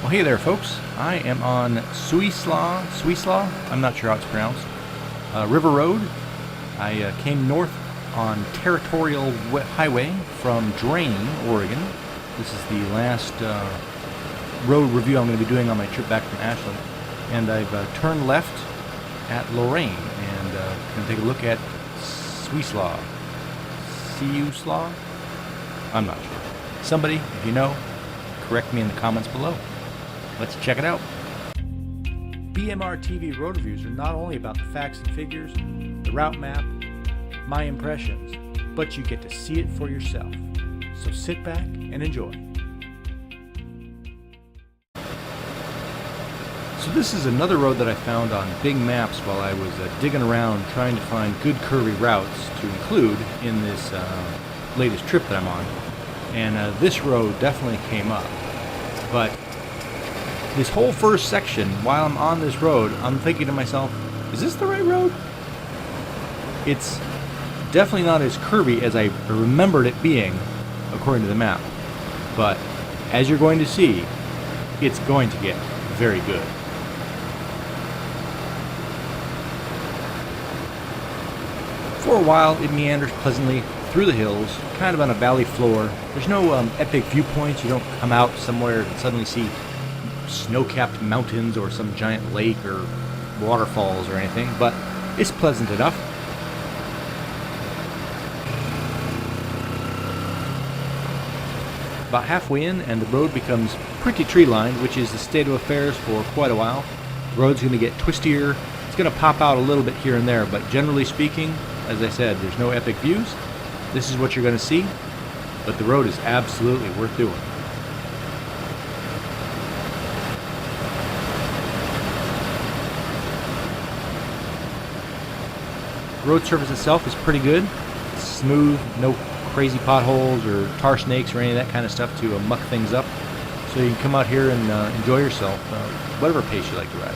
Well, hey there, folks. I am on Suislaw, I'm not sure how it's pronounced, River Road. I came north on Territorial Highway from Drain, Oregon. This is the last road review I'm going to be doing on my trip back from Ashland. And I've turned left at Lorane and going to take a look at Suislaw. I'm not sure. Somebody, if you know, correct me in the comments below. Let's check it out. BMR TV road reviews are not only about the facts and figures, the route map, my impressions, but you get to see it for yourself. So sit back and enjoy. So this is another road that I found on Big Maps while I was digging around trying to find good curvy routes to include in this latest trip that I'm on. And this road definitely came up. But this whole first section, while I'm on this road, I'm thinking to myself, is this the right road? It's definitely not as curvy as I remembered it being, according to the map. But as you're going to see, it's going to get very good. For a while, it meanders pleasantly through the hills, kind of on a valley floor. There's no epic viewpoints. You don't come out somewhere and suddenly see snow-capped mountains or some giant lake or waterfalls or anything, but it's pleasant enough. About halfway in and the road becomes pretty tree-lined, which is the state of affairs for quite a while. The road's going to get twistier. It's going to pop out a little bit here and there, but generally speaking, as I said, there's no epic views. This is what you're going to see, but the road is absolutely worth doing. The road surface itself is pretty good. It's smooth, no crazy potholes or tar snakes or any of that kind of stuff to muck things up. So you can come out here and enjoy yourself, whatever pace you like to ride.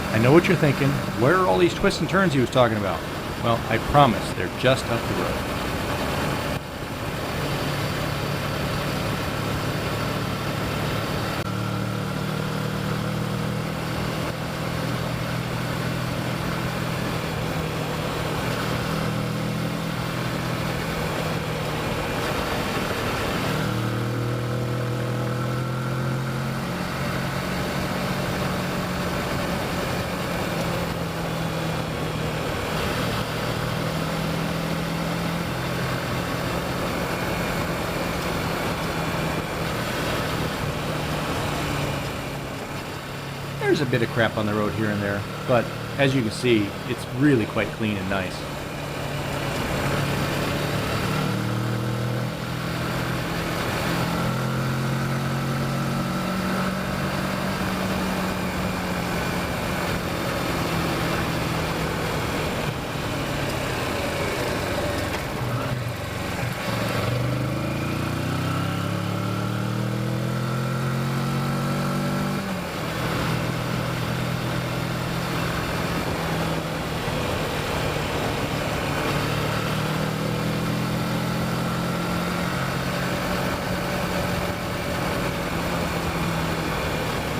I know what you're thinking. Where are all these twists and turns he was talking about? Well, I promise, they're just up the road. There's a bit of crap on the road here and there, but as you can see, it's really quite clean and nice.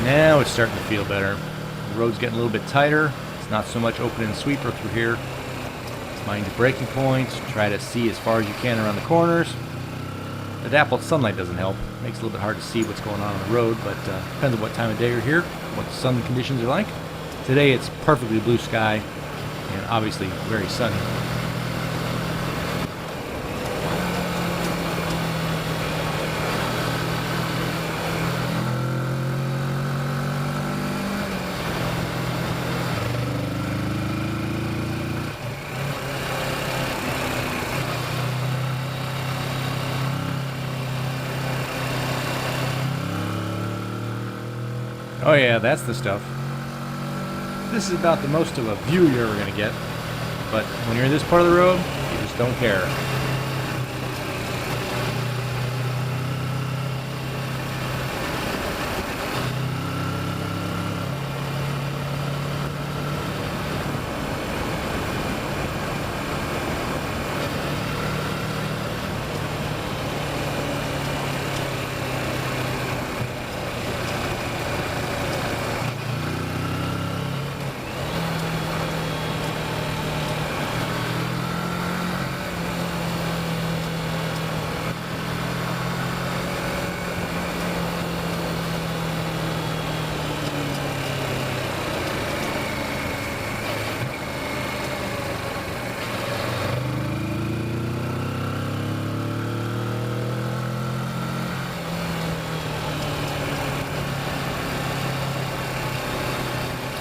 Now it's starting to feel better. The road's getting a little bit tighter. It's not so much open and sweeper through here. Mind your braking points. Try to see as far as you can around the corners. The dappled sunlight doesn't help. Makes it a little bit hard to see what's going on the road, but depends on what time of day you're here, what the sun conditions are like. Today it's perfectly blue sky and obviously very sunny. Oh yeah, that's the stuff. This is about the most of a view you're ever going to get, but when you're in this part of the road, you just don't care.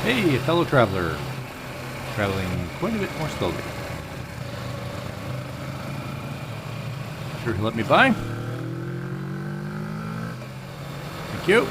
Hey, a fellow traveler. Traveling quite a bit more slowly. Sure he'll let me by. Thank you.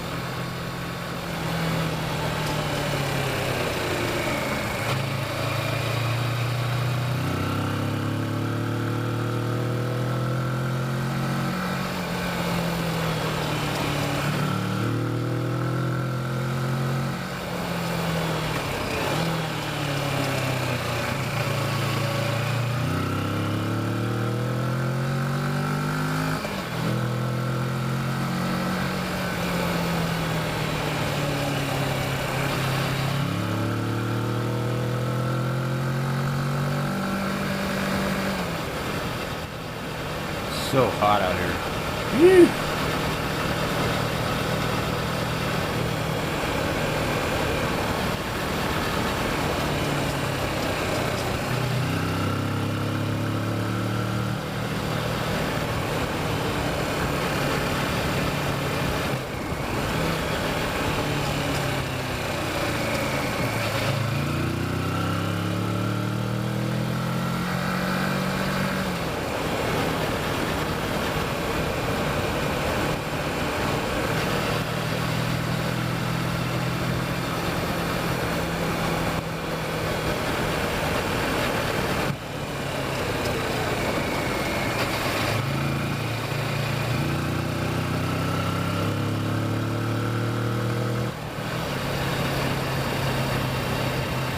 So hot out here. Woo.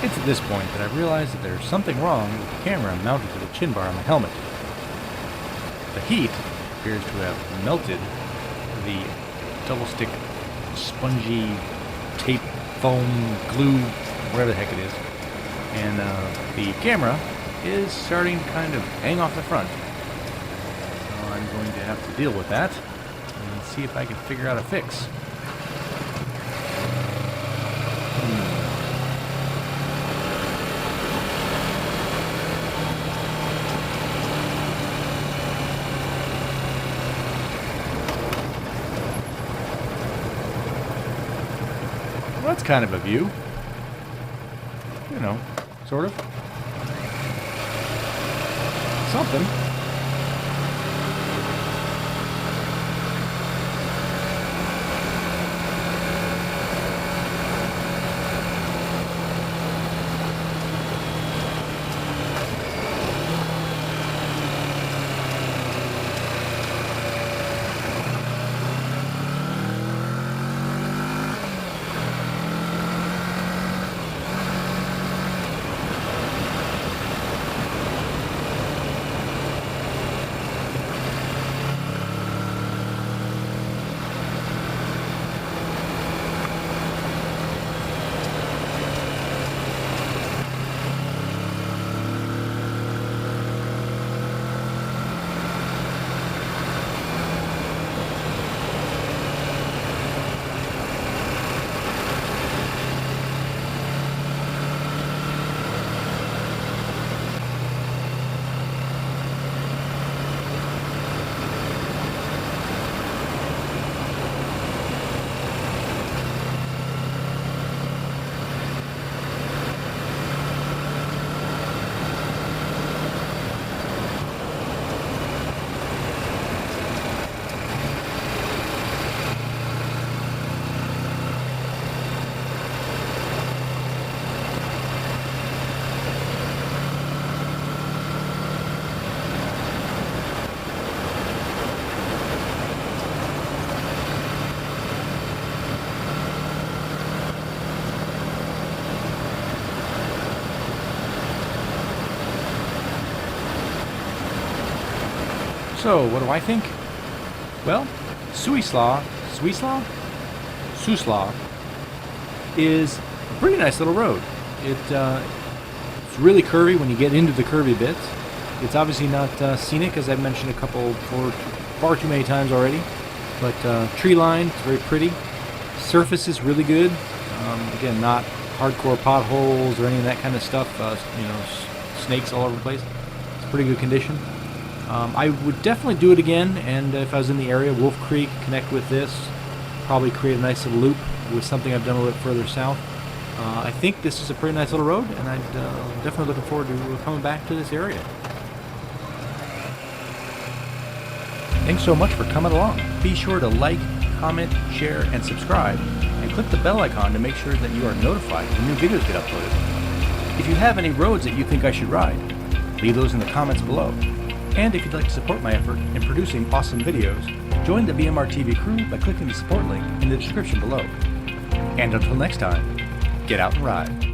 It's at this point that I realize that there's something wrong with the camera mounted to the chin bar on my helmet. The heat appears to have melted the double-stick spongy tape, foam, glue, whatever the heck it is, and the camera is starting to kind of hang off the front. So I'm going to have to deal with that and see if I can figure out a fix. Well, that's kind of a view. You know, sort of. Something. So, what do I think? Well, Suislaw is a pretty nice little road. It's really curvy when you get into the curvy bits. It's obviously not scenic, as I've mentioned far too many times already. But tree line, it's very pretty. Surface is really good. Again, not hardcore potholes or any of that kind of stuff. Snakes all over the place. It's pretty good condition. I would definitely do it again, and if I was in the area, Wolf Creek, connect with this, probably create a nice little loop with something I've done a little further south. I think this is a pretty nice little road, and I'm definitely looking forward to coming back to this area. Thanks so much for coming along. Be sure to like, comment, share, and subscribe, and click the bell icon to make sure that you are notified when new videos get uploaded. If you have any roads that you think I should ride, leave those in the comments below. And if you'd like to support my effort in producing awesome videos, join the BMR TV crew by clicking the support link in the description below. And until next time, get out and ride.